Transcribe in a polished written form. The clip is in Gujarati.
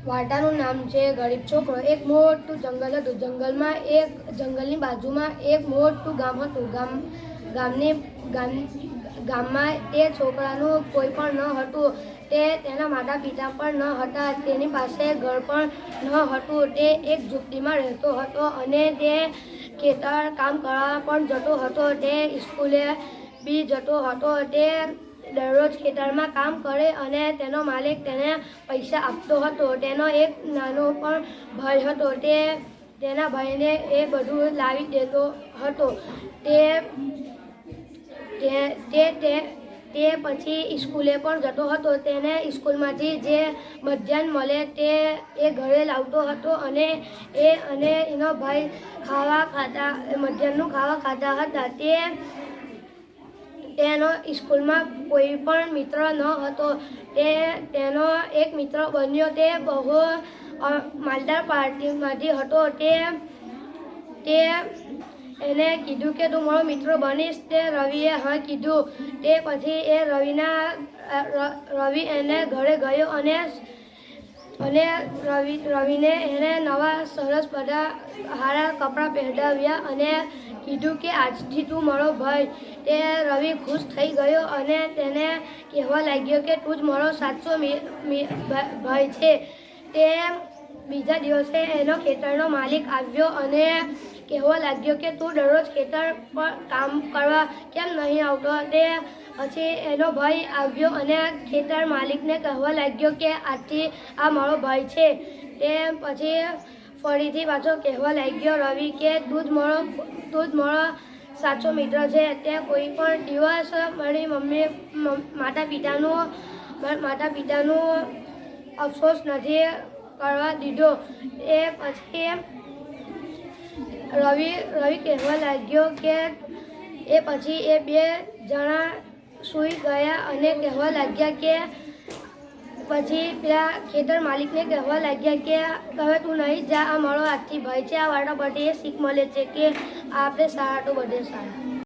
વાર્તાનું નામ છે ગરીબ છોકરો। એક મોટું જંગલ હતું। જંગલની બાજુમાં એક મોટું ગામ હતું। ગામમાં તે છોકરાનું કોઈ પણ ન હતું। તેના માતા પિતા પણ ન હતા। તેની પાસે ઘર પણ ન હતું। તે એક ઝૂંપડીમાં રહેતો હતો અને તે ખેતર કામ કરવા પણ જતો હતો। તે સ્કૂલે બી જતો હતો। તે દરરોજ ખેતરમાં કામ કરે અને તેનો માલિક તેને પૈસા આપતો હતો। તેનો એક નાનો પણ ભાઈ હતો। તે તેના ભાઈને એ બધું લાવી દેતો હતો। તે પછી સ્કૂલે પણ જતો હતો। તેને સ્કૂલમાંથી જે મધ્યાહન મળે તે એ ઘરે લાવતો હતો અને એનો ભાઈ મધ્યાહનનું ખાવા ખાતા હતા। તેનો સ્કૂલમાં કોઈ પણ મિત્ર ન હતો। તેનો એક મિત્ર બન્યો। તે બહુ માલદાર પાર્ટીમાંથી હતો। તે એને કીધું કે તું મારો મિત્ર બનીશ? તે રવિએ હા કીધું। તે પછી રવિ એને ઘરે ગયો અને રવિને એને નવા સરસ બધા સારા કપડાં પહેરાવ્યા અને કીધું કે આજથી તું મારો ભાઈ। તે રવિ ખુશ થઈ ગયો અને તેને કહેવા લાગ્યો કે તું જ મારો સાચો ભાઈ છે। તે બીજા દિવસે એનો ખેતરનો માલિક આવ્યો અને કહેવા લાગ્યો કે તું દરરોજ ખેતર પર કામ કરવા કેમ નહીં આવતો? તે પછી એનો ભાઈ આવ્યો અને ખેતર માલિકને કહેવા લાગ્યો કે આજથી આ મારો ભાઈ છે। તે પછી ફરીથી પાછો કહેવા લાગ્યો રવિ કે તું જ મારો સાચો મિત્ર છે। તે કોઈ પણ દિવસ મારી માતા પિતાનું અફસોસ નથી કરવા દીધો। એ પછી રવિ કહેવા લાગ્યો કે એ પછી એ બે જણા સૂઈ ગયા અને કહેવા લાગ્યા કે પછી પેલા ખેતર માલિકને કહેવા લાગ્યા કે હવે તું નહીં જા, આ મારો આજથી ભાઈ છે। આ વાર્તા પરથી એ શીખ મળે છે કે આપણે સારા તો બધે સારા।